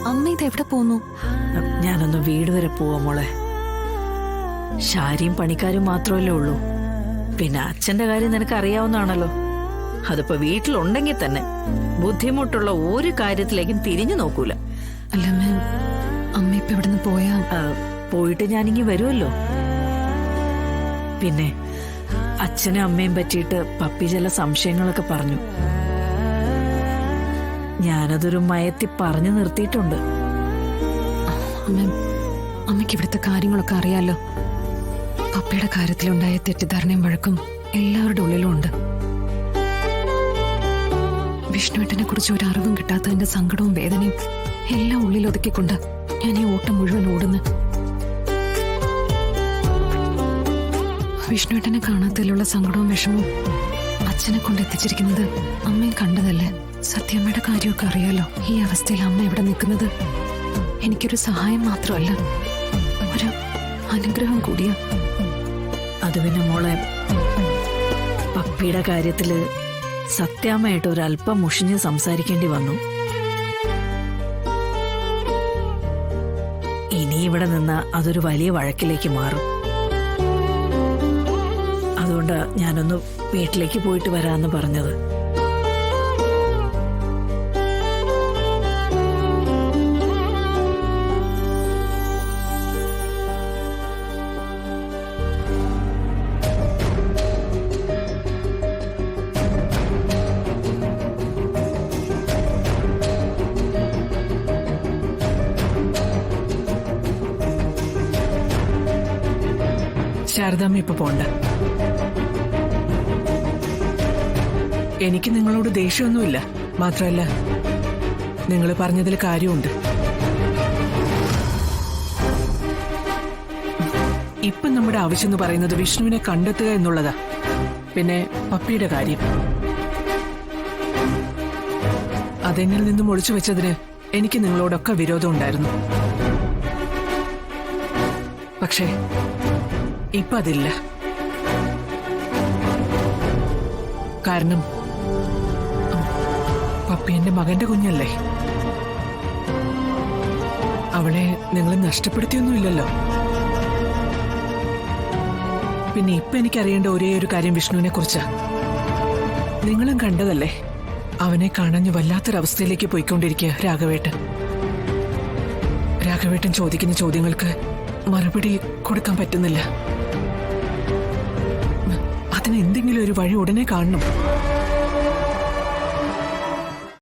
അമ്മ ഇത് എവിടെ പോന്നു? ഞാനൊന്ന് വീട് വരെ പോവാ മോളെ. ശാരിയും പണിക്കാരും മാത്രമല്ലേ ഉള്ളൂ. പിന്നെ അച്ഛന്റെ കാര്യം നിനക്ക് അറിയാവുന്നതാണല്ലോ. അതിപ്പോ വീട്ടിലുണ്ടെങ്കിൽ തന്നെ ബുദ്ധിമുട്ടുള്ള ഒരു കാര്യത്തിലേക്കും തിരിഞ്ഞു നോക്കൂല. അല്ല അമ്മ ഇപ്പൊ ഇവിടുന്ന് പോയാ? പോയിട്ട് ഞാനിങ്ങി വരുമല്ലോ. പിന്നെ അച്ഛനും അമ്മയും പറ്റിയിട്ട് പപ്പി ചില സംശയങ്ങളൊക്കെ പറഞ്ഞു. ഞാനതൊരു മയത്തി പറഞ്ഞു നിർത്തിയിട്ടുണ്ട്. അമ്മയ്ക്ക് ഇവിടുത്തെ കാര്യങ്ങളൊക്കെ അറിയാലോ. പപ്പയുടെ കാര്യത്തിലുണ്ടായ തെറ്റിദ്ധാരണയും വഴക്കും എല്ലാവരുടെ ഉള്ളിലും ഉണ്ട്. വിഷ്ണുവേട്ടനെ കുറിച്ച് ഒരു അറിവും കിട്ടാത്തതിന്റെ സങ്കടവും വേദനയും എല്ലാം ഉള്ളിൽ ഒതുക്കിക്കൊണ്ട് ഞാൻ ഈ ഓട്ടം മുഴുവൻ ഓടുന്നു. വിഷ്ണുവേട്ടനെ കാണാത്തതിലുള്ള സങ്കടവും വിഷമവും അച്ഛനെ കൊണ്ട് എത്തിച്ചിരിക്കുന്നത് അമ്മയും കണ്ടതല്ലേ. സത്യമ്മയുടെ കാര്യമൊക്കെ അറിയാലോ. ഈ അവസ്ഥയിൽ അമ്മ ഇവിടെ നിൽക്കുന്നത് എനിക്കൊരു സഹായം മാത്രമല്ല, ഒരു അനുഗ്രഹം കൂടിയാ. അത് പിന്നെ മോളെ, പപ്പിയുടെ കാര്യത്തില് സത്യാമ്മയായിട്ട് ഒരല്പം മുഷിഞ്ഞ് സംസാരിക്കേണ്ടി വന്നു. ഇനി ഇവിടെ നിന്ന് അതൊരു വലിയ വഴക്കിലേക്ക് മാറും. അതുകൊണ്ട് ഞാനൊന്ന് വീട്ടിലേക്ക് പോയിട്ട് വരാമെന്ന് പറഞ്ഞത്. ശാരദാമ്മ ഇപ്പൊ പോണ്ട. എനിക്ക് നിങ്ങളോട് ദേഷ്യമൊന്നുമില്ല. മാത്രമല്ല, നിങ്ങൾ പറഞ്ഞതിൽ കാര്യമുണ്ട്. ഇപ്പൊ നമ്മുടെ ആവശ്യം എന്ന് പറയുന്നത് വിഷ്ണുവിനെ കണ്ടെത്തുക എന്നുള്ളതാ. പിന്നെ പപ്പിയുടെ കാര്യം അതെന്നിൽ നിന്നും ഒളിച്ചു വെച്ചതിന് എനിക്ക് നിങ്ങളോടൊക്കെ വിരോധം ഉണ്ടായിരുന്നു. പക്ഷേ ഇപ്പൊ അതില്ല. കാരണം പപ്പി എന്റെ മകന്റെ കുഞ്ഞല്ലേ. അവളെ നിങ്ങൾ നഷ്ടപ്പെടുത്തിയൊന്നുമില്ലല്ലോ. പിന്നെ ഇപ്പൊ എനിക്കറിയേണ്ട ഒരേ ഒരു കാര്യം വിഷ്ണുവിനെ കുറിച്ചാ. നിങ്ങളും കണ്ടതല്ലേ, അവനെ കാണാഞ്ഞ് വല്ലാത്തൊരവസ്ഥയിലേക്ക് പോയിക്കൊണ്ടിരിക്കുക രാഘവേട്ടൻ. രാഘവേട്ടൻ ചോദിക്കുന്ന ചോദ്യങ്ങൾക്ക് മറുപടി കൊടുക്കാൻ പറ്റുന്നില്ല. അതിന് എന്തെങ്കിലും ഒരു വഴി ഉടനെ കാണണം.